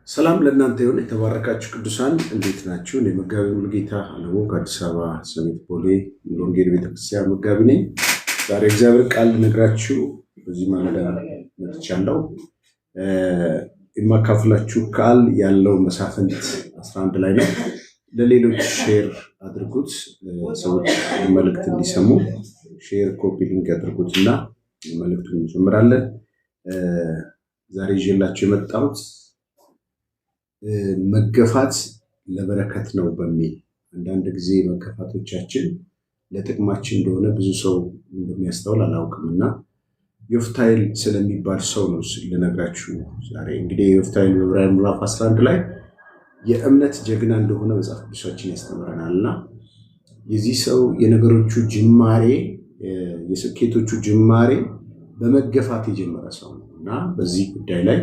ሰላም ለእናንተ ይሁን። የተባረካችሁ ቅዱሳን እንዴት ናችሁ? እኔ መጋቢ ሙሉጌታ አለሙ ከአዲስ አበባ ሰሚት ቦሌ ወንጌል ቤተክርስቲያን መጋቢ ነኝ። ዛሬ እግዚአብሔር ቃል ልነግራችሁ በዚህ ማለዳ መጥቻለሁ። የማካፍላችሁ ቃል ያለው መሳፍንት 11 ላይ ነው። ለሌሎች ሼር አድርጉት፣ ሰዎች መልእክት እንዲሰሙ ሼር ኮፒ ሊንክ አድርጉትና መልእክቱን እንጀምራለን። ዛሬ ይዤላችሁ የመጣሁት መገፋት ለበረከት ነው በሚል አንዳንድ ጊዜ መገፋቶቻችን ለጥቅማችን እንደሆነ ብዙ ሰው እንደሚያስተውል አላውቅምና ዮፍታሔል ስለሚባል ሰው ነው ልነግራችሁ ዛሬ። እንግዲህ ዮፍታሔል በዕብራውያን ምዕራፍ 11 ላይ የእምነት ጀግና እንደሆነ መጽሐፍ ቅዱሳችን ያስተምረናልና የዚህ ሰው የነገሮቹ ጅማሬ የስኬቶቹ ጅማሬ በመገፋት የጀመረ ሰው ነው እና በዚህ ጉዳይ ላይ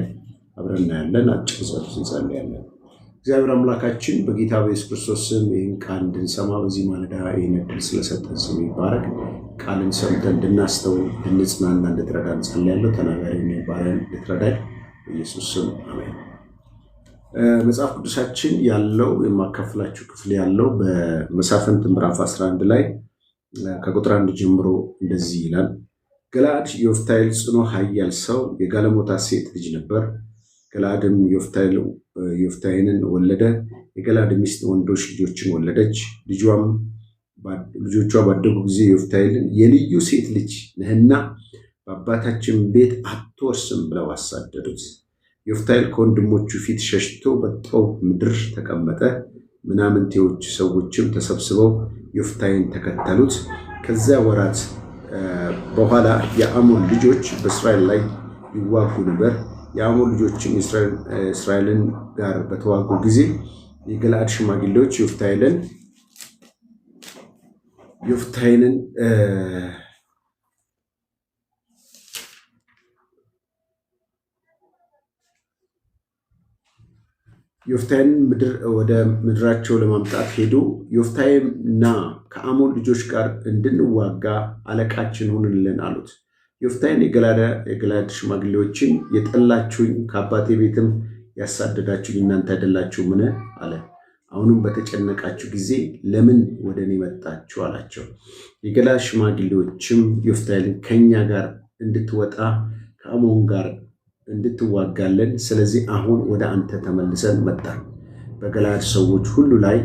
አብረን እናያለን። አጭር ጸሎት እንጸልያለን። እግዚአብሔር አምላካችን በጌታ በኢየሱስ ክርስቶስ ስም ይህን ቃል እንድንሰማ በዚህ ማለዳ ይህን ዕድል ስለሰጠን ስም ይባረክ። ቃልን ሰምተን እንድናስተውል እንድንጽናና እንድትረዳ እንጸልያለሁ። ተናጋሪ ባሪያን እንድትረዳኝ በኢየሱስ ስም አሜን። መጽሐፍ ቅዱሳችን ያለው የማካፍላችሁ ክፍል ያለው በመሳፍንት ምዕራፍ 11 ላይ ከቁጥር 1 ጀምሮ እንደዚህ ይላል። ገለዓድ ዮፍታሔል ጽኑ ኃያል ሰው የጋለሞታ ሴት ልጅ ነበር። ገለዓድም ዮፍታሔንን ወለደ። የገለዓድ ሚስት ወንዶች ልጆችን ወለደች። ልጆቿ ባደጉ ጊዜ ዮፍታሔልን የልዩ ሴት ልጅ ነህና በአባታችን ቤት አትወርስም ብለው አሳደዱት። ዮፍታሔል ከወንድሞቹ ፊት ሸሽቶ በጦብ ምድር ተቀመጠ። ምናምንቴዎች ሰዎችም ተሰብስበው ዮፍታሔን ተከተሉት። ከዚያ ወራት በኋላ የአሞን ልጆች በእስራኤል ላይ ይዋጉ ነበር። የአሞን ልጆችም እስራኤልን ጋር በተዋጉ ጊዜ የገለዓድ ሽማግሌዎች ዮፍታሔንን ወደ ምድራቸው ለማምጣት ሄዱ። ዮፍታሔና ከአሞን ልጆች ጋር እንድንዋጋ አለቃችን ሁንልን አሉት። ዮፍታሔን የገለዓድ ሽማግሌዎችን የጠላችሁኝ ከአባቴ ቤትም ያሳደዳችሁኝ እናንተ አይደላችሁምን? አለ። አሁንም በተጨነቃችሁ ጊዜ ለምን ወደ እኔ መጣችሁ? አላቸው። የገለዓድ ሽማግሌዎችም ዮፍታሔን ከእኛ ጋር እንድትወጣ ከአሞን ጋር እንድትዋጋለን፣ ስለዚህ አሁን ወደ አንተ ተመልሰን መጣን። በገለዓድ ሰዎች ሁሉ ላይ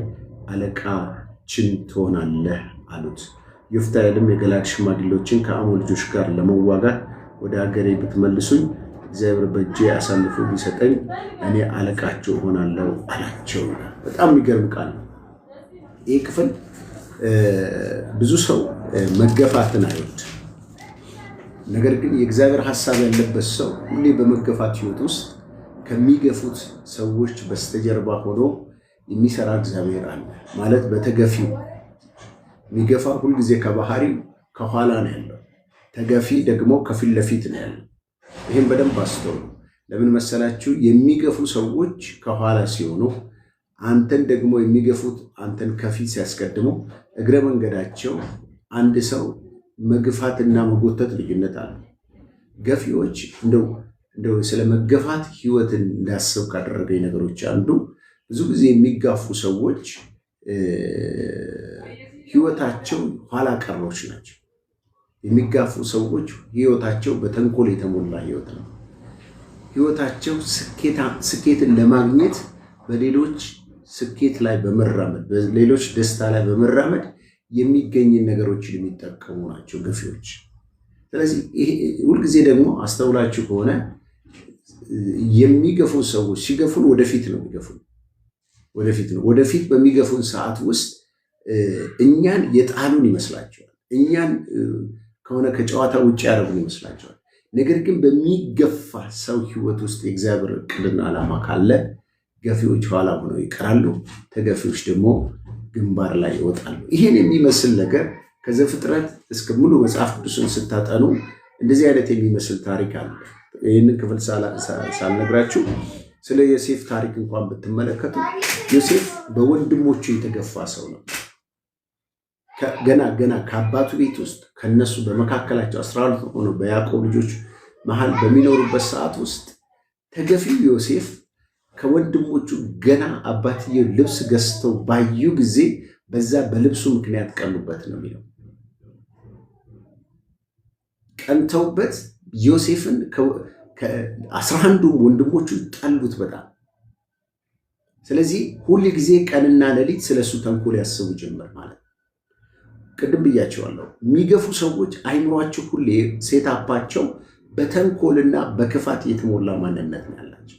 አለቃችን ትሆናለህ አሉት። ዮፍታሔልም የገለዓድ ሽማግሌዎችን ከአሞን ልጆች ጋር ለመዋጋት ወደ ሀገሬ ብትመልሱኝ እግዚአብሔር በእጄ አሳልፎ ቢሰጠኝ እኔ አለቃቸው እሆናለሁ አላቸው። በጣም የሚገርም ቃል ነው ይህ ክፍል። ብዙ ሰው መገፋትን አይወድ፣ ነገር ግን የእግዚአብሔር ሐሳብ ያለበት ሰው ሁሌ በመገፋት ሕይወት ውስጥ ከሚገፉት ሰዎች በስተጀርባ ሆኖ የሚሰራ እግዚአብሔር አለ ማለት። በተገፊው የሚገፋ ሁልጊዜ ከባህሪው ከኋላ ነው ያለው፣ ተገፊ ደግሞ ከፊት ለፊት ነው ያለው። ይህም በደንብ አስተውሉ። ለምን መሰላችሁ? የሚገፉ ሰዎች ከኋላ ሲሆኑ፣ አንተን ደግሞ የሚገፉት አንተን ከፊት ሲያስቀድሙ፣ እግረ መንገዳቸው አንድ ሰው መግፋትና መጎተት ልዩነት አለ። ገፊዎች እንደው ስለ መገፋት ህይወትን እንዳስብ ካደረገኝ ነገሮች አንዱ ብዙ ጊዜ የሚጋፉ ሰዎች ህይወታቸው ኋላ ቀሮች ናቸው። የሚጋፉ ሰዎች ህይወታቸው በተንኮል የተሞላ ህይወት ነው። ህይወታቸው ስኬትን ለማግኘት በሌሎች ስኬት ላይ በመራመድ በሌሎች ደስታ ላይ በመራመድ የሚገኝ ነገሮችን የሚጠቀሙ ናቸው ገፊዎች። ስለዚህ ሁልጊዜ ደግሞ አስተውላችሁ ከሆነ የሚገፉ ሰዎች ሲገፉን ወደፊት ነው የሚገፉን፣ ወደፊት ነው። ወደፊት በሚገፉን ሰዓት ውስጥ እኛን የጣሉን ይመስላቸዋል። እኛን ከሆነ ከጨዋታ ውጭ ያደረጉን ይመስላቸዋል። ነገር ግን በሚገፋ ሰው ህይወት ውስጥ የእግዚአብሔር ዕቅድና ዓላማ ካለ ገፊዎች ኋላ ሆነው ይቀራሉ፣ ተገፊዎች ደግሞ ግንባር ላይ ይወጣሉ። ይህን የሚመስል ነገር ከዘፍጥረት እስከ ሙሉ መጽሐፍ ቅዱስን ስታጠኑ እንደዚህ አይነት የሚመስል ታሪክ አለ። ይህንን ክፍል ሳልነግራችሁ ስለ ዮሴፍ ታሪክ እንኳን ብትመለከቱ ዮሴፍ በወንድሞቹ የተገፋ ሰው ነው። ገና ከአባቱ ቤት ውስጥ ከነሱ በመካከላቸው 12 ሆኖ በያዕቆብ ልጆች መሃል በሚኖሩበት ሰዓት ውስጥ ተገፊው ዮሴፍ ከወንድሞቹ ገና አባትየው ልብስ ገዝተው ባዩ ጊዜ በዛ በልብሱ ምክንያት ቀኑበት ነው የሚለው። ቀንተውበት ዮሴፍን ከ11 ወንድሞቹ ጠሉት በጣም። ስለዚህ ሁል ጊዜ ቀንና ሌሊት ስለሱ ተንኮል ያስቡ ጀመር ማለት ነው። ቅድም ብያቸዋለሁ። የሚገፉ ሰዎች አይምሯቸው ሁሌ ሴታፓቸው በተንኮልና በክፋት የተሞላ ማንነት ነው ያላቸው።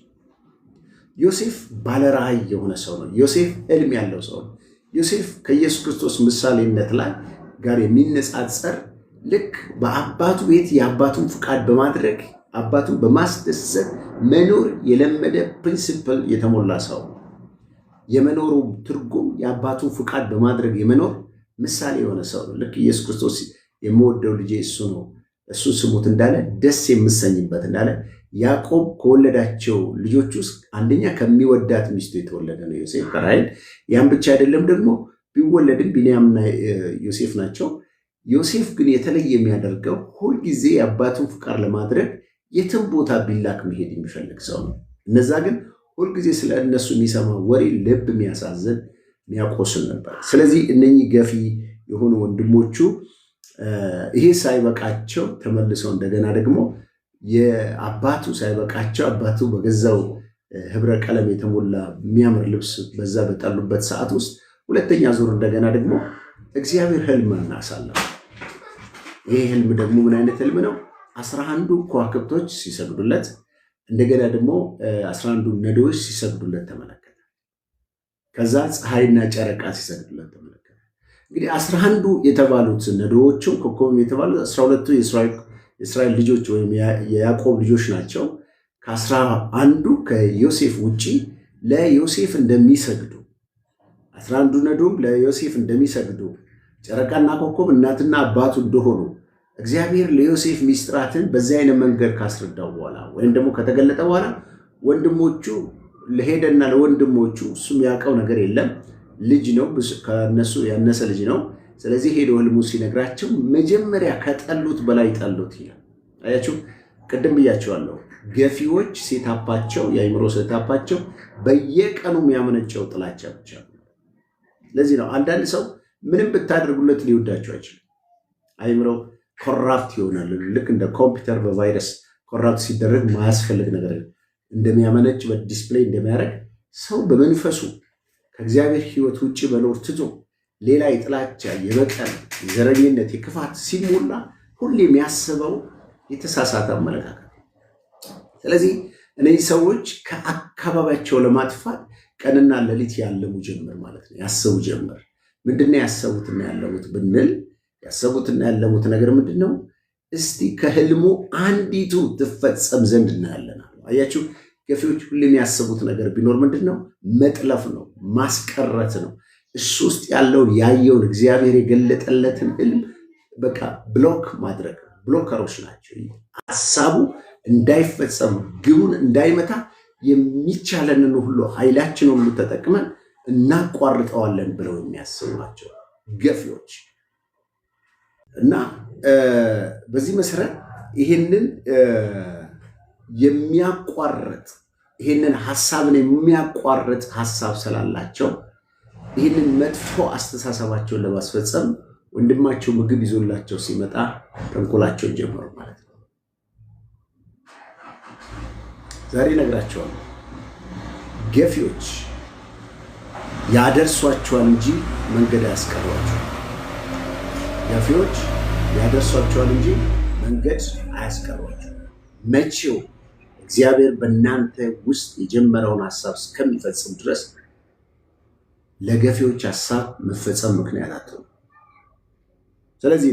ዮሴፍ ባለራዕይ የሆነ ሰው ነው። ዮሴፍ ሕልም ያለው ሰው ነው። ዮሴፍ ከኢየሱስ ክርስቶስ ምሳሌነት ላይ ጋር የሚነጻጸር ልክ በአባቱ ቤት የአባቱን ፍቃድ በማድረግ አባቱን በማስደሰት መኖር የለመደ ፕሪንሲፕል የተሞላ ሰው ነው። የመኖሩ ትርጉም የአባቱን ፍቃድ በማድረግ የመኖር ምሳሌ የሆነ ሰው ነው። ልክ ኢየሱስ ክርስቶስ የምወደው ልጄ እሱ ነው እሱን ስሙት እንዳለ ደስ የምሰኝበት እንዳለ ያዕቆብ ከወለዳቸው ልጆች ውስጥ አንደኛ ከሚወዳት ሚስቱ የተወለደ ነው ዮሴፍ ከራሔል። ያን ብቻ አይደለም ደግሞ ቢወለድም ቢንያምና ዮሴፍ ናቸው። ዮሴፍ ግን የተለየ የሚያደርገው ሁልጊዜ የአባቱን ፍቃድ ለማድረግ የትም ቦታ ቢላክ መሄድ የሚፈልግ ሰው ነው። እነዛ ግን ሁልጊዜ ስለ እነሱ የሚሰማ ወሬ ልብ የሚያሳዝን የሚያቆስል ነበር። ስለዚህ እነኚህ ገፊ የሆኑ ወንድሞቹ ይሄ ሳይበቃቸው ተመልሰው እንደገና ደግሞ የአባቱ ሳይበቃቸው አባቱ በገዛው ህብረ ቀለም የተሞላ የሚያምር ልብስ በዛ በጣሉበት ሰዓት ውስጥ ሁለተኛ ዙር እንደገና ደግሞ እግዚአብሔር ህልም እናሳለፈ። ይሄ ህልም ደግሞ ምን አይነት ህልም ነው? 11 ከዋክብቶች ሲሰግዱለት እንደገና ደግሞ 11 ነዶዎች ሲሰግዱለት ተመለከተ። ከዛ ፀሐይና ጨረቃ ሲሰግዱለት ተመለከተ። እንግዲህ 11 የተባሉት ነዶዎችም ኮከብም የተባሉት 12ቱ የእስራኤል ልጆች ወይም የያዕቆብ ልጆች ናቸው። ከ11 ከዮሴፍ ውጪ ለዮሴፍ እንደሚሰግዱ 11 ነዶም ለዮሴፍ እንደሚሰግዱ ጨረቃና ኮከብ እናትና አባቱ እንደሆኑ እግዚአብሔር ለዮሴፍ ሚስጥራትን በዚህ አይነት መንገድ ካስረዳው በኋላ ወይም ደግሞ ከተገለጠ በኋላ ወንድሞቹ ለሄደና ለወንድሞቹ እሱም ያውቀው ነገር የለም ልጅ ነው፣ ከነሱ ያነሰ ልጅ ነው። ስለዚህ ሄዶ ህልሙ ሲነግራቸው መጀመሪያ ከጠሉት በላይ ጠሉት ይላል። አያችሁ፣ ቅድም ብያቸዋለሁ። ገፊዎች ሴታፓቸው የአይምሮ ሴታፓቸው በየቀኑ የሚያመነጨው ጥላቻ ብቻ ነው። ለዚህ ነው አንዳንድ ሰው ምንም ብታደርጉለት ሊወዳቸው አይችልም። አይምሮ ኮራፕት ይሆናል። ልክ እንደ ኮምፒውተር በቫይረስ ኮራፕት ሲደረግ ማያስፈልግ ነገር እንደሚያመነጭ በዲስፕሌይ እንደሚያደርግ ሰው በመንፈሱ ከእግዚአብሔር ሕይወት ውጭ መኖር ትቶ ሌላ የጥላቻ የበቀል የዘረኝነት የክፋት ሲሞላ ሁሌ የሚያስበው የተሳሳተ አመለካከት። ስለዚህ እነዚህ ሰዎች ከአካባቢያቸው ለማጥፋት ቀንና ሌሊት ያለሙ ጀመር ማለት ነው። ያሰቡ ጀመር። ምንድነው ያሰቡትና ያለሙት ብንል ያሰቡትና ያለሙት ነገር ምንድነው? እስቲ ከህልሙ አንዲቱ ትፈጸም ዘንድ እናያለን። አያችሁ፣ ገፊዎች ሁሌም ያሰቡት ነገር ቢኖር ምንድነው? መጥለፍ ነው፣ ማስቀረት ነው። እሱ ውስጥ ያለውን ያየውን እግዚአብሔር የገለጠለትን ህልም በቃ ብሎክ ማድረግ። ብሎከሮች ናቸው። ሀሳቡ እንዳይፈጸም ግቡን እንዳይመታ የሚቻለንን ሁሉ ኃይላችንን ሁሉ ተጠቅመን እናቋርጠዋለን ብለው የሚያስቡ ናቸው ገፊዎች። እና በዚህ መሰረት ይህንን የሚያቋርጥ ይህንን ሀሳብን የሚያቋርጥ ሀሳብ ስላላቸው ይህንን መጥፎ አስተሳሰባቸውን ለማስፈጸም ወንድማቸው ምግብ ይዞላቸው ሲመጣ ተንኮላቸውን ጀመሩ ማለት ነው። ዛሬ እነግራቸዋለሁ፣ ገፊዎች ያደርሷቸዋል እንጂ መንገድ አያስቀሯቸውም። ገፊዎች ያደርሷቸዋል እንጂ መንገድ አያስቀሯቸውም። መቼው እግዚአብሔር በእናንተ ውስጥ የጀመረውን ሀሳብ እስከሚፈጽም ድረስ ለገፊዎች ሀሳብ መፈጸም ምክንያት አትሆኑ። ስለዚህ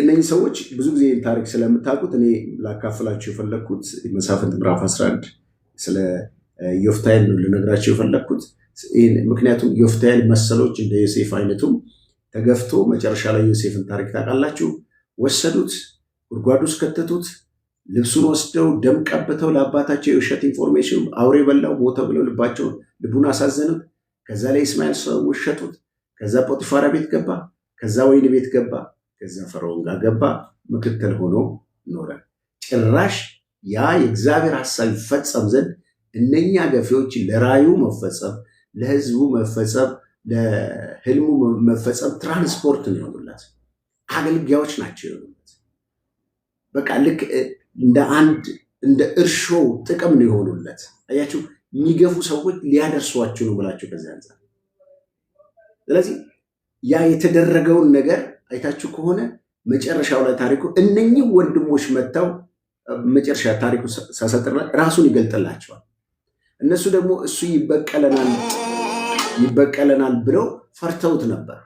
እነዚህ ሰዎች ብዙ ጊዜ ታሪክ ስለምታውቁት እኔ ላካፍላችሁ የፈለግኩት መሳፍንት ምዕራፍ 11 ስለ ዮፍታሔ ነው ልነግራቸው የፈለግኩት። ምክንያቱም ዮፍታሔን መሰሎች እንደ ዮሴፍ አይነቱም ተገፍቶ መጨረሻ ላይ ዮሴፍን ታሪክ ታውቃላችሁ። ወሰዱት፣ ጉድጓድ ውስጥ ከተቱት። ልብሱን ወስደው ደም ቀብተው ለአባታቸው የውሸት ኢንፎርሜሽን አውሬ በላው ሞተ ብለው ልቡን አሳዘኑት። ከዛ ላይ እስማኤል ሰዎች ሸጡት። ከዛ ጶጢፋራ ቤት ገባ። ከዛ ወይን ቤት ገባ። ከዛ ፈርዖን ጋር ገባ። ምክትል ሆኖ ኖረ። ጭራሽ ያ የእግዚአብሔር ሐሳብ ይፈጸም ዘንድ እነኛ ገፊዎች ለራዩ መፈጸም፣ ለህዝቡ መፈጸም፣ ለህልሙ መፈጸም ትራንስፖርት ነው የሆኑለት። አገልጋዮች ናቸው የሆኑለት። በቃ ልክ እንደ እርሾ ጥቅም ነው የሆኑለት። አያችሁ፣ የሚገፉ ሰዎች ሊያደርሷችሁ ነው ብላችሁ ከዚህ አንጻር። ስለዚህ ያ የተደረገውን ነገር አይታችሁ ከሆነ መጨረሻው ላይ ታሪኩ እነኚህ ወንድሞች መጥተው መጨረሻ ታሪኩ ሳሰጥር ራሱን ይገልጥላቸዋል። እነሱ ደግሞ እሱ ይበቀለናል ብለው ፈርተውት ነበር።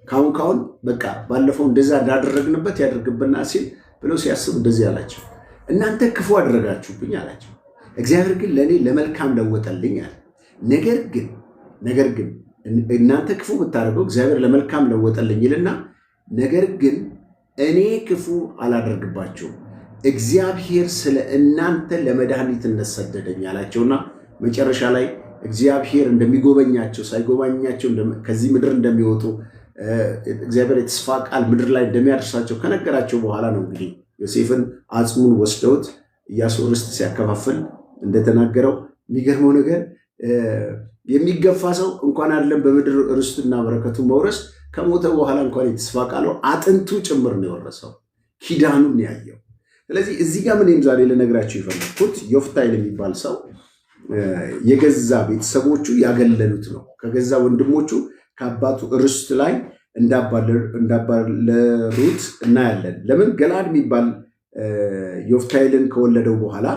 ካሁን በቃ ባለፈው እንደዛ እንዳደረግንበት ያደርግብና ሲል ብለው ሲያስቡ እንደዚህ አላቸው፣ እናንተ ክፉ አደረጋችሁብኝ አላቸው። እግዚአብሔር ግን ለእኔ ለመልካም ለወጠልኝ አለ። ነገር ግን እናንተ ክፉ ብታደርገው እግዚአብሔር ለመልካም ለወጠልኝ ይልና፣ ነገር ግን እኔ ክፉ አላደርግባቸውም፣ እግዚአብሔር ስለ እናንተ ለመድኃኒትነት ሰደደኝ አላቸውና መጨረሻ ላይ እግዚአብሔር እንደሚጎበኛቸው ሳይጎበኛቸው ከዚህ ምድር እንደሚወጡ እግዚአብሔር የተስፋ ቃል ምድር ላይ እንደሚያደርሳቸው ከነገራቸው በኋላ ነው እንግዲህ ዮሴፍን አጽሙን ወስደውት ኢያሱ ርስት ሲያከፋፍል እንደተናገረው። የሚገርመው ነገር የሚገፋ ሰው እንኳን አይደለም በምድር ርስትና በረከቱን መውረስ ከሞተ በኋላ እንኳን የተስፋ ቃሉ አጥንቱ ጭምር ነው የወረሰው፣ ኪዳኑን ያየው። ስለዚህ እዚህ ጋር ምንም ዛሬ ልነግራችሁ የፈለኩት ዮፍታሔ የሚባል ሰው የገዛ ቤተሰቦቹ ያገለሉት ነው። ከገዛ ወንድሞቹ ከአባቱ ርስት ላይ እንዳባረሩት እናያለን። ለምን? ገለዓድ የሚባል ዮፍታሔን ከወለደው በኋላ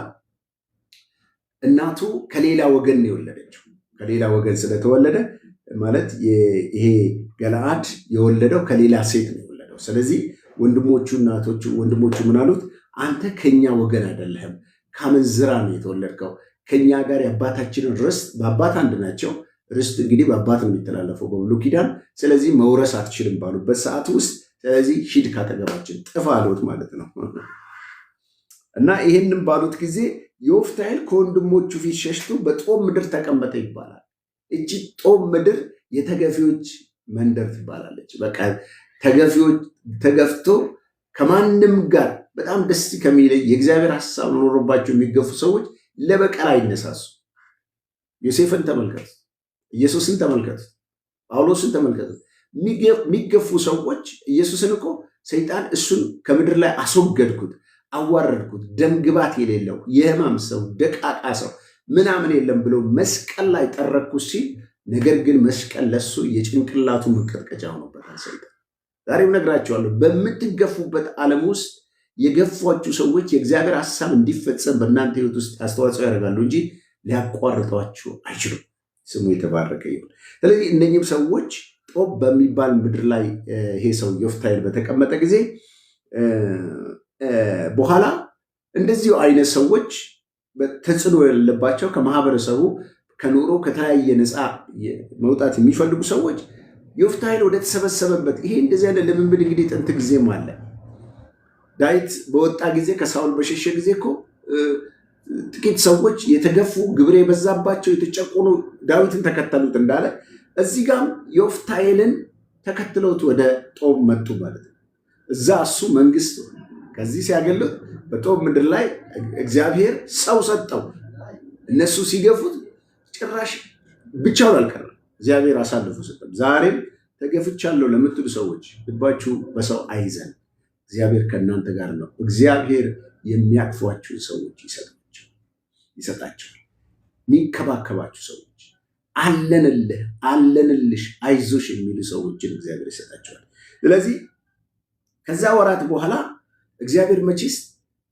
እናቱ ከሌላ ወገን ነው የወለደችው። ከሌላ ወገን ስለተወለደ ማለት ይሄ ገለዓድ የወለደው ከሌላ ሴት ነው የወለደው። ስለዚህ ወንድሞቹ ምን አሉት? አንተ ከኛ ወገን አይደለህም፣ ከአመንዝራ ነው የተወለድከው። ከኛ ጋር የአባታችንን ርስት፣ በአባት አንድ ናቸው፣ ርስት እንግዲህ በአባት ነው የሚተላለፈው በብሉይ ኪዳን። ስለዚህ መውረስ አትችልም ባሉበት ሰዓት ውስጥ ስለዚህ ሂድ ካጠገባችን ጥፋ አሉት ማለት ነው። እና ይህንም ባሉት ጊዜ ዮፍታሔ ከወንድሞቹ ፊት ሸሽቶ በጦብ ምድር ተቀመጠ ይባላል። እቺ ጦብ ምድር የተገፊዎች መንደር ትባላለች። በቃ ተገፊዎች ተገፍቶ ከማንም ጋር በጣም ደስ ከሚለይ የእግዚአብሔር ሐሳብ ኖሮባቸው የሚገፉ ሰዎች ለበቀል አይነሳሱ። ዮሴፍን ተመልከቱ፣ ኢየሱስን ተመልከቱ፣ ጳውሎስን ተመልከቱ። የሚገፉ ሰዎች ኢየሱስን እኮ ሰይጣን እሱን ከምድር ላይ አስወገድኩት፣ አዋረድኩት፣ ደም ግባት የሌለው የሕማም ሰው ደቃቃ ሰው ምናምን የለም ብሎ መስቀል ላይ ጠረኩት ሲል፣ ነገር ግን መስቀል ለሱ የጭንቅላቱ መቀጥቀጫ ሆኖበታል ሰይጣን። ዛሬም ነግራቸዋለሁ፣ በምትገፉበት ዓለም ውስጥ የገፏችሁ ሰዎች የእግዚአብሔር ሐሳብ እንዲፈጸም በእናንተ ሕይወት ውስጥ አስተዋጽኦ ያደርጋሉ እንጂ ሊያቋርጧችሁ አይችሉም። ስሙ የተባረከ ይሁን። ስለዚህ እነኚህም ሰዎች ጦብ በሚባል ምድር ላይ ይሄ ሰው ዮፍታሔ በተቀመጠ ጊዜ በኋላ እንደዚሁ አይነት ሰዎች ተጽዕኖ የሌለባቸው ከማህበረሰቡ ከኑሮ ከተለያየ ነፃ መውጣት የሚፈልጉ ሰዎች ዮፍታሔ ወደ ተሰበሰበበት ይሄ እንደዚህ አይነት ልምምድ እንግዲህ ጥንት ጊዜም አለ። ዳዊት በወጣ ጊዜ ከሳውል በሸሸ ጊዜ እኮ ጥቂት ሰዎች የተገፉ ግብር የበዛባቸው የተጨቆኑ ዳዊትን ተከተሉት እንዳለ እዚህ ጋም ዮፍታሔን ተከትለውት ወደ ጦብ መጡ ማለት ነው። እዛ እሱ መንግስት ከዚህ ሲያገሉት በጦብ ምድር ላይ እግዚአብሔር ሰው ሰጠው። እነሱ ሲገፉት ጭራሽ ብቻውን አልቀረም፣ እግዚአብሔር አሳልፎ ሰጠው። ዛሬም ተገፍቻለሁ ለምትሉ ሰዎች ልባችሁ በሰው አይዘን፣ እግዚአብሔር ከእናንተ ጋር ነው። እግዚአብሔር የሚያቅፏችሁን ሰዎች ይሰጣቸዋል። የሚንከባከባችሁ ሰዎች፣ አለንልህ አለንልሽ አይዞሽ የሚሉ ሰዎችን እግዚአብሔር ይሰጣቸዋል። ስለዚህ ከዛ ወራት በኋላ እግዚአብሔር መቼስ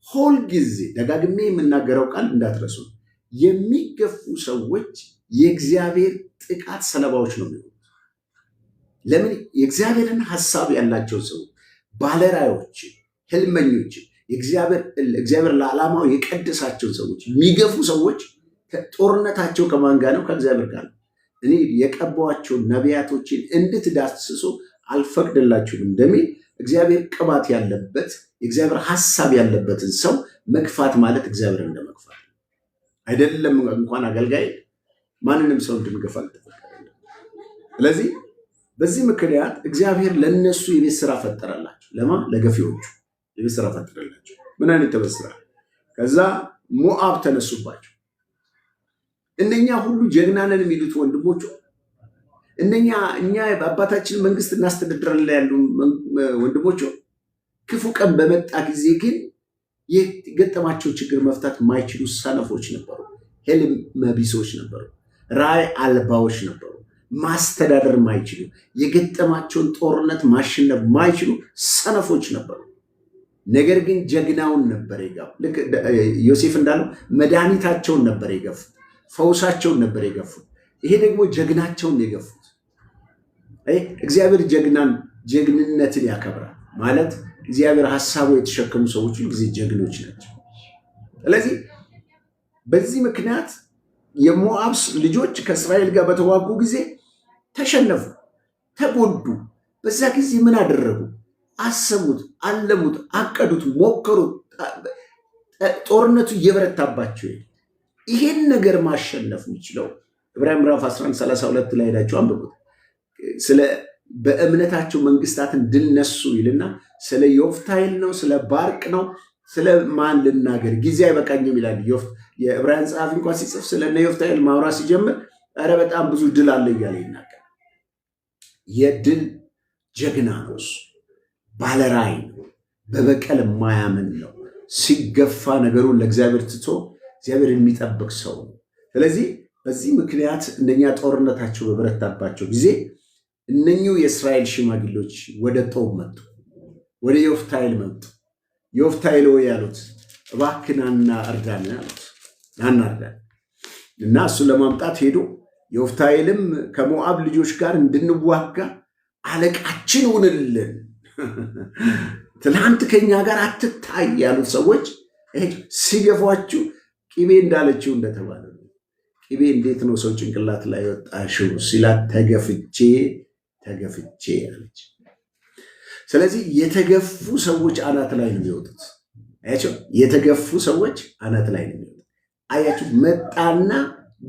ሁል ጊዜ ደጋግሜ የምናገረው ቃል እንዳትረሱ፣ የሚገፉ ሰዎች የእግዚአብሔር ጥቃት ሰለባዎች ነው የሚሆኑት። ለምን? የእግዚአብሔርን ሐሳብ ያላቸው ሰዎች፣ ባለራዕዮች፣ ህልመኞች፣ እግዚአብሔር ለዓላማው የቀደሳቸውን ሰዎች የሚገፉ ሰዎች ጦርነታቸው ከማን ጋር ነው? ከእግዚአብሔር ጋር ነው። እኔ የቀባኋቸውን ነቢያቶችን እንድትዳስሱ አልፈቅድላችሁም እንደሚል እግዚአብሔር ቅባት ያለበት የእግዚአብሔር ሐሳብ ያለበትን ሰው መግፋት ማለት እግዚአብሔር እንደመግፋት አይደለም። እንኳን አገልጋይ ማንንም ሰው እንድንገፋ አልተፈቀደም። ስለዚህ በዚህ ምክንያት እግዚአብሔር ለነሱ የቤት ስራ ፈጠረላቸው። ለገፊዎቹ የቤት ስራ ፈጠረላቸው። ምን አይነት ተበስራ? ከዛ ሞዓብ ተነሱባቸው። እነኛ ሁሉ ጀግና ነን የሚሉት ወንድሞቹ እኛ በአባታችን መንግስት እናስተዳድራለን ያሉ ወንድሞቹ ክፉ ቀን በመጣ ጊዜ ግን የገጠማቸው ችግር መፍታት የማይችሉ ሰነፎች ነበሩ። ህልም መቢሶች ነበሩ። ራዕይ አልባዎች ነበሩ። ማስተዳደር ማይችሉ የገጠማቸውን ጦርነት ማሸነፍ ማይችሉ ሰነፎች ነበሩ። ነገር ግን ጀግናውን ነበር የገፉት። ልክ ዮሴፍ እንዳለው መድኃኒታቸውን ነበር የገፉት፣ ፈውሳቸውን ነበር የገፉት። ይሄ ደግሞ ጀግናቸውን የገፉት። እግዚአብሔር ጀግንነትን ያከብራል ማለት እግዚአብሔር ሐሳቡ የተሸከሙ ሰዎች ሁሉ ጊዜ ጀግኖች ናቸው። ስለዚህ በዚህ ምክንያት የሞዓብ ልጆች ከእስራኤል ጋር በተዋጉ ጊዜ ተሸነፉ፣ ተጎዱ። በዛ ጊዜ ምን አደረጉ? አሰቡት፣ አለሙት፣ አቀዱት፣ ሞከሩት። ጦርነቱ እየበረታባቸው ይሄን ነገር ማሸነፍ የሚችለው ዕብራውያን ምዕራፍ 11:32 ላይ ሄዳችሁ አንብቡት። ስለ በእምነታቸው መንግስታትን ድል ነሱ ይልና ስለ ዮፍታሔል ነው፣ ስለ ባርቅ ነው፣ ስለ ማን ልናገር ጊዜ አይበቃኝም ይላል። የዕብራውያን ጸሐፊ እንኳን ሲጽፍ ስለነ ዮፍታሔል ማውራት ሲጀምር ኧረ በጣም ብዙ ድል አለ እያለ ይናገራል። የድል ጀግና ነው እሱ። ባለራዕይ ነው። በበቀል የማያምን ነው። ሲገፋ ነገሩን ለእግዚአብሔር ትቶ እግዚአብሔር የሚጠብቅ ሰው ነው። ስለዚህ በዚህ ምክንያት እነኛ ጦርነታቸው በበረታባቸው ጊዜ እነኚሁ የእስራኤል ሽማግሌዎች ወደ ጦብ መጡ፣ ወደ ዮፍታሔል መጡ። ዮፍታሔል ወይ ያሉት እባክህ ናና እርዳን አሉት። ናና እርዳን እና እሱን ለማምጣት ሄዶ ዮፍታሔልም ከሞዓብ ልጆች ጋር እንድንዋጋ አለቃችን ሁንልን፣ ትናንት ከኛ ጋር አትታይ ያሉት ሰዎች ሲገፏችሁ ቅቤ እንዳለችው እንደተባለ ነው። ቅቤ እንዴት ነው ሰው ጭንቅላት ላይ ወጣሽው ሲላት ተገፍቼ አለች። ስለዚህ የተገፉ ሰዎች አናት ላይ ነው የሚወጡት። አያቸው፣ የተገፉ ሰዎች አናት ላይ ነው የሚወጡት። አያችሁ፣ መጣና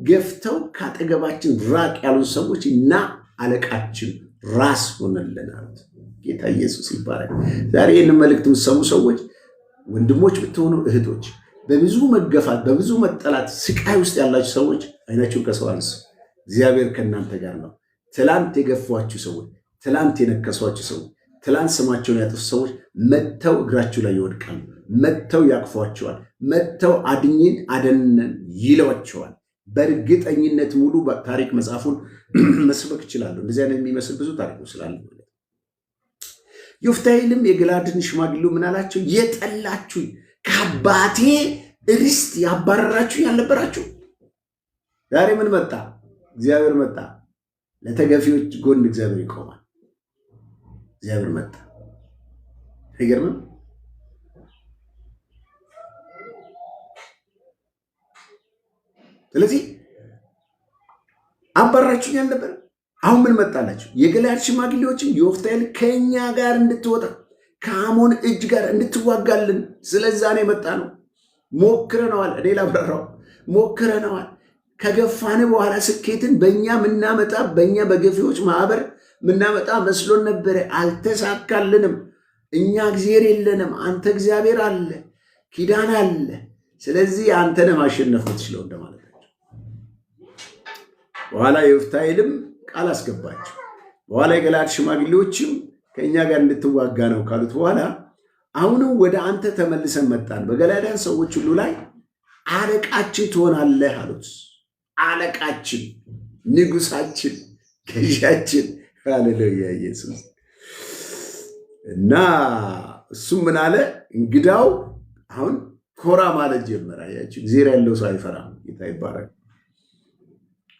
ገፍተው ካጠገባችን ራቅ ያሉት ሰዎች እና አለቃችን ራስ ሆነልን አሉት። ጌታ ኢየሱስ ይባላል። ዛሬ ይህንን መልእክት የምትሰሙ ሰዎች ወንድሞች ብትሆኑ እህቶች፣ በብዙ መገፋት በብዙ መጠላት ስቃይ ውስጥ ያላችሁ ሰዎች አይናችሁን ከሰው አንሱ። እግዚአብሔር ከእናንተ ጋር ነው። ትላንት የገፏችሁ ሰዎች፣ ትላንት የነከሷችሁ ሰዎች፣ ትላንት ስማቸውን ያጠፉ ሰዎች መጥተው እግራችሁ ላይ ይወድቃሉ። መጥተው ያቅፏቸዋል። መጥተው አድኝን አደነን ይለዋቸዋል። በእርግጠኝነት ሙሉ ታሪክ መጽሐፉን መስበክ ይችላሉ። እንደዚህ አይነት የሚመስል ብዙ ታሪክ ስላለ ዮፍታሔልም የገለዓድን ሽማግሌው ምን አላቸው? የጠላችሁኝ ከአባቴ ርስት ያባረራችሁ ያልነበራችሁ ዛሬ ምን መጣ? እግዚአብሔር መጣ። ለተገፊዎች ጎን እግዚአብሔር ይቆማል። እግዚአብሔር መጣ። አይገርምም? ስለዚህ አባረራችሁኝ ያልነበረ አሁን ምን መጣላችሁ? የገለዓድ ሽማግሌዎችም ዮፍታሔል ከኛ ጋር እንድትወጣ ከአሞን እጅ ጋር እንድትዋጋልን ስለዛ ነው የመጣ ነው። ሞክረነዋል። እኔ ላብራራው። ሞክረነዋል። ከገፋን በኋላ ስኬትን በእኛ ምናመጣ በእኛ በገፊዎች ማህበር ምናመጣ መስሎን ነበረ። አልተሳካልንም። እኛ እግዚአብሔር የለንም፣ አንተ እግዚአብሔር አለ፣ ኪዳን አለ። ስለዚህ አንተን ማሸነፍ ትችለው እንደማለት ነው። በኋላ ዮፍታሔልም ቃል አስገባቸው። በኋላ የገለዓድ ሽማግሌዎችም ከእኛ ጋር እንድትዋጋ ነው ካሉት በኋላ አሁንም ወደ አንተ ተመልሰን መጣን፣ በገለዓዳውያን ሰዎች ሁሉ ላይ አለቃችን ትሆናለህ አሉት። አለቃችን፣ ንጉሳችን፣ ገዣችን። ሃሌሉያ ኢየሱስ። እና እሱም ምን አለ? እንግዳው አሁን ኮራ ማለት ጀመረ። ያቺው እግዚአብሔር ያለው ሰው አይፈራም። ጌታ ይባረክ።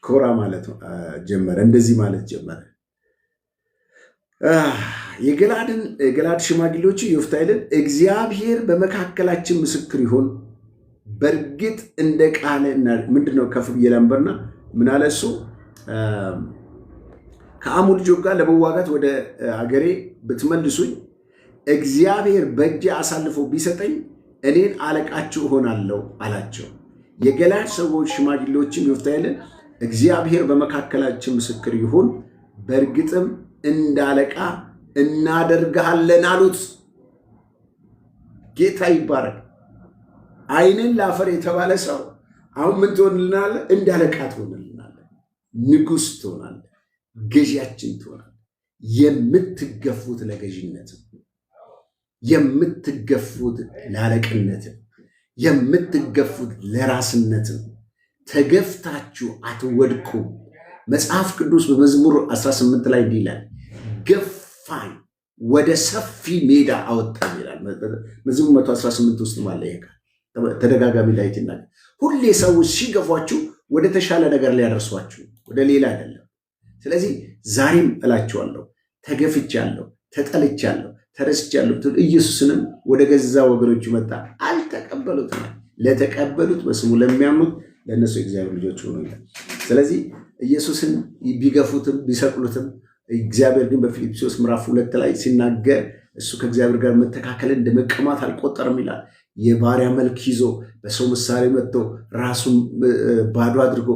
ኮራ ማለት ጀመረ። እንደዚህ ማለት ጀመረ። የገለዓድ ሽማግሌዎች ዮፍታሔልን እግዚአብሔር በመካከላችን ምስክር ይሆን፣ በእርግጥ እንደ ቃል ምንድነው ከፍ ብዬ ላንበርና ምን አለ እሱ ከአሞን ልጆች ጋር ለመዋጋት ወደ አገሬ ብትመልሱኝ እግዚአብሔር በእጄ አሳልፎ ቢሰጠኝ እኔን አለቃችሁ እሆናለሁ አላቸው። የገለዓድ ሰዎች ሽማግሌዎችም ዮፍታሔን እግዚአብሔር በመካከላችን ምስክር ይሁን፣ በእርግጥም እንዳለቃ እናደርግሃለን አሉት። ጌታ ይባረክ። ዓይንን ላፈር የተባለ ሰው አሁን ምን ትሆንልናለህ? እንዳለቃ ትሆንልናለህ፣ ንጉሥ ትሆናለህ፣ ገዢያችን ትሆናለህ። የምትገፉት ለገዢነት፣ የምትገፉት ለአለቅነት፣ የምትገፉት ለራስነት ተገፍታችሁ አትወድቁም። መጽሐፍ ቅዱስ በመዝሙር 18 ላይ እንዲህ ይላል፣ ገፋኝ ወደ ሰፊ ሜዳ አወጣኝ ይላል። መዝሙር 118 ውስጥ ማለ ይሄ ተደጋጋሚ ላይ ይናገራል። ሁሌ ሰዎች ሲገፏችሁ ወደ ተሻለ ነገር ሊያደርሷችሁ፣ ወደ ሌላ አይደለም። ስለዚህ ዛሬም እላችኋለሁ ተገፍቻለሁ፣ ተጠልቻለሁ፣ ተረስቻለሁ። ኢየሱስንም ወደ ገዛ ወገኖቹ መጣ፣ አልተቀበሉትም። ለተቀበሉት በስሙ ለሚያምኑት ለእነሱ የእግዚአብሔር ልጆች ሆኑ ይላል። ስለዚህ ኢየሱስን ቢገፉትም ቢሰቅሉትም እግዚአብሔር ግን በፊልጵስዩስ ምዕራፍ 2 ላይ ሲናገር እሱ ከእግዚአብሔር ጋር መተካከልን እንደ መቀማት አልቆጠርም ይላል። የባሪያ መልክ ይዞ በሰው ምሳሌ መጥቶ ራሱን ባዶ አድርጎ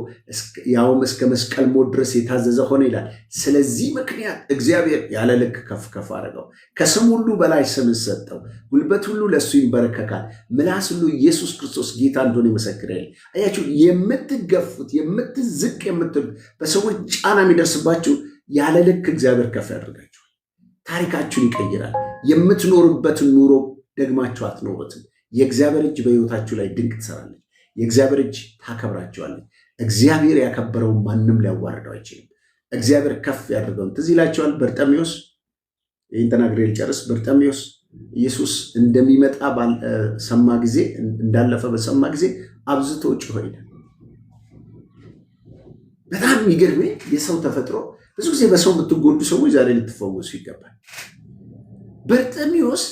ያውም እስከ መስቀል ሞት ድረስ የታዘዘ ሆነ ይላል። ስለዚህ ምክንያት እግዚአብሔር ያለ ልክ ከፍ ከፍ አደረገው፣ ከስም ሁሉ በላይ ስምን ሰጠው። ጉልበት ሁሉ ለእሱ ይንበረከካል፣ ምላስ ሁሉ ኢየሱስ ክርስቶስ ጌታ እንደሆነ ይመሰክራል። አያችሁ፣ የምትገፉት የምትዝቅ የምትሉት በሰዎች ጫና የሚደርስባችሁ ያለ ልክ እግዚአብሔር ከፍ ያደርጋችኋል። ታሪካችሁን ይቀይራል። የምትኖሩበትን ኑሮ ደግማችሁ አትኖሩትም። የእግዚአብሔር እጅ በሕይወታችሁ ላይ ድንቅ ትሰራለች። የእግዚአብሔር እጅ ታከብራችኋለች። እግዚአብሔር ያከበረውን ማንም ሊያዋርደው አይችልም። እግዚአብሔር ከፍ ያደርገውን ትዝ ይላችኋል። በርጤሜዎስ ይህን ተናግሬ ልጨርስ። በርጤሜዎስ ኢየሱስ እንደሚመጣ ሰማ ጊዜ እንዳለፈ በሰማ ጊዜ አብዝቶ ጮኸ ይላል። በጣም የሚገርመኝ የሰው ተፈጥሮ ብዙ ጊዜ በሰው የምትጎዱ ሰዎች ዛሬ ልትፈወሱ ይገባል። በርጤሜዎስ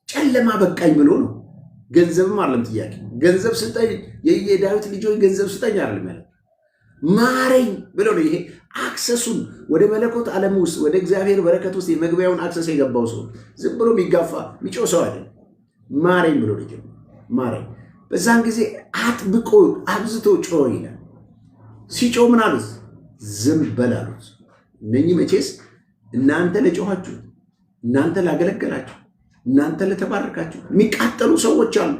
ጨለማ በቃኝ ብሎ ነው። ገንዘብም አለም ጥያቄ ገንዘብ ስጠኝ፣ የዳዊት ልጆች ገንዘብ ስጠኝ አይደለም ያለው፣ ማረኝ ብሎ ነው። ይሄ አክሰሱን ወደ መለኮት ዓለም ውስጥ ወደ እግዚአብሔር በረከት ውስጥ የመግቢያውን አክሰስ የገባው ሰው ዝም ብሎ የሚጋፋ የሚጮህ ሰው አይደለም። ማረኝ ብሎ ልጅ ማረኝ። በዛን ጊዜ አጥብቆ አብዝቶ ጮህ ይላል። ሲጮህ ምን አሉት? ዝም በል አሉት። እነኚህ መቼስ እናንተ ለጮኋችሁ፣ እናንተ ላገለገላችሁ፣ እናንተ ለተባረካችሁ የሚቃጠሉ ሰዎች አሉ።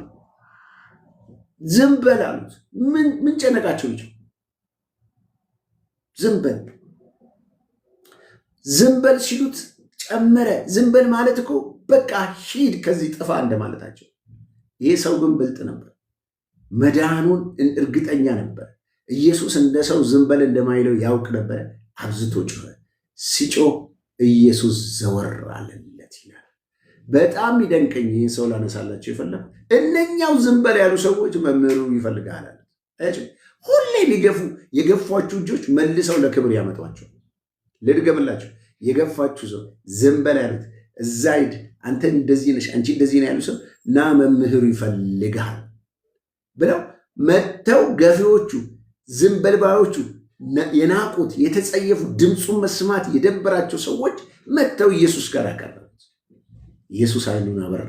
ዝም በል አሉት። ምን ጨነቃቸው? ልጅ ዝም በል ዝም በል ሲሉት ጨመረ። ዝም በል ማለት እኮ በቃ ሂድ ከዚህ ጥፋ እንደማለታቸው። ይሄ ሰው ግን ብልጥ ነበር፣ መዳኑን እርግጠኛ ነበር። ኢየሱስ እንደ ሰው ዝም በል እንደማይለው ያውቅ ነበር። አብዝቶ ጮኸ። ሲጮህ ኢየሱስ ዘወር አለለት ይላል። በጣም ይደንቀኝ። ይህን ሰው ላነሳላቸው የፈለጉ እነኛው ዝም በል ያሉ ሰዎች መምህሩ ይፈልጋል አለ። ሁሌ ሊገፉ የገፏችሁ እጆች መልሰው ለክብር ያመጧቸው። ልድገምላቸው። የገፋችሁ ሰው ዝም በል ያሉት እዛ ሂድ፣ አንተ እንደዚህ ነሽ፣ አንቺ እንደዚህ ነው ያሉ ሰው ና መምህሩ ይፈልጋል ብለው መጥተው ገፊዎቹ ዝም በል ባዮቹ የናቁት የተጸየፉ ድምፁን መስማት የደበራቸው ሰዎች መጥተው ኢየሱስ ጋር አቀረቡት። ኢየሱስ ዓይኑን አበራ።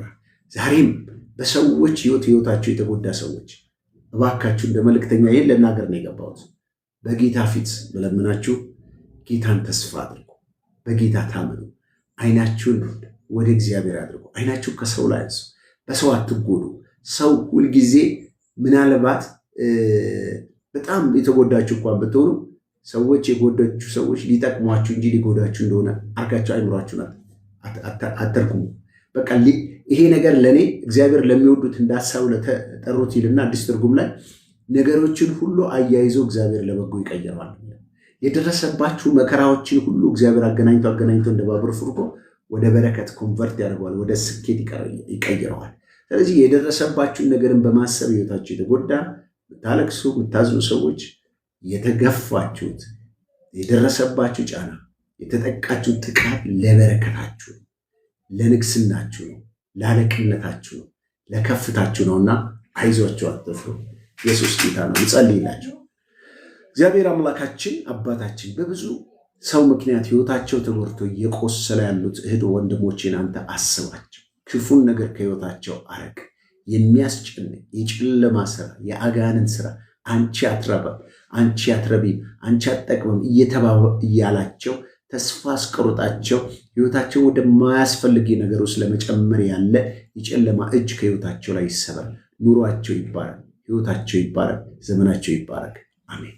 ዛሬም በሰዎች ሕይወታቸው የተጎዳ ሰዎች እባካችሁ እንደ መልእክተኛ ይህን ልናገር ነው የገባሁት። በጌታ ፊት መለምናችሁ ጌታን ተስፋ አድርጉ። በጌታ ታምኑ። ዓይናችሁን ወደ እግዚአብሔር አድርጉ። ዓይናችሁ ከሰው ላይ አንሱ። በሰው አትጎዱ። ሰው ሁልጊዜ ምናልባት በጣም የተጎዳችሁ እንኳን ብትሆኑ ሰዎች የጎዳችሁ ሰዎች ሊጠቅሟችሁ እንጂ ሊጎዳችሁ እንደሆነ አርጋችሁ አይምሯችሁን አተርጉሙ። በቃ ይሄ ነገር ለእኔ እግዚአብሔር ለሚወዱት እንዳሳው ለተጠሩት ይልና አዲስ ትርጉም ላይ ነገሮችን ሁሉ አያይዞ እግዚአብሔር ለበጎ ይቀይረዋል። የደረሰባችሁ መከራዎችን ሁሉ እግዚአብሔር አገናኝቶ እንደ ባቡር ፍርጎ ወደ በረከት ኮንቨርት ያደርገዋል፣ ወደ ስኬት ይቀይረዋል። ስለዚህ የደረሰባችሁን ነገርን በማሰብ ሕይወታችሁ የተጎዳ የምታለቅሱ የምታዝኑ ሰዎች የተገፋችሁት የደረሰባችሁ ጫና የተጠቃችሁ ጥቃት ለበረከታችሁ ለንግስናችሁ ነው፣ ለአለቅነታችሁ ነው፣ ለከፍታችሁ ነውና አይዟቸው፣ አትፍሩ። ኢየሱስ ጌታ ነው። እንጸልይላቸው። እግዚአብሔር አምላካችን አባታችን በብዙ ሰው ምክንያት ህይወታቸው ተጎድቶ እየቆሰለ ያሉት እህት ወንድሞቼን አንተ አስባቸው። ክፉን ነገር ከህይወታቸው አረቅ። የሚያስጨንቅ የጨለማ ስራ፣ የአጋንን ስራ አንቺ አትረባም፣ አንቺ አትረቢም፣ አንቺ አትጠቅምም እያላቸው ተስፋ አስቆርጣቸው ህይወታቸው ወደማያስፈልግ ነገር ውስጥ ለመጨመር ያለ የጨለማ እጅ ከህይወታቸው ላይ ይሰበር። ኑሯቸው ይባረክ፣ ህይወታቸው ይባረክ፣ ዘመናቸው ይባረክ። አሜን።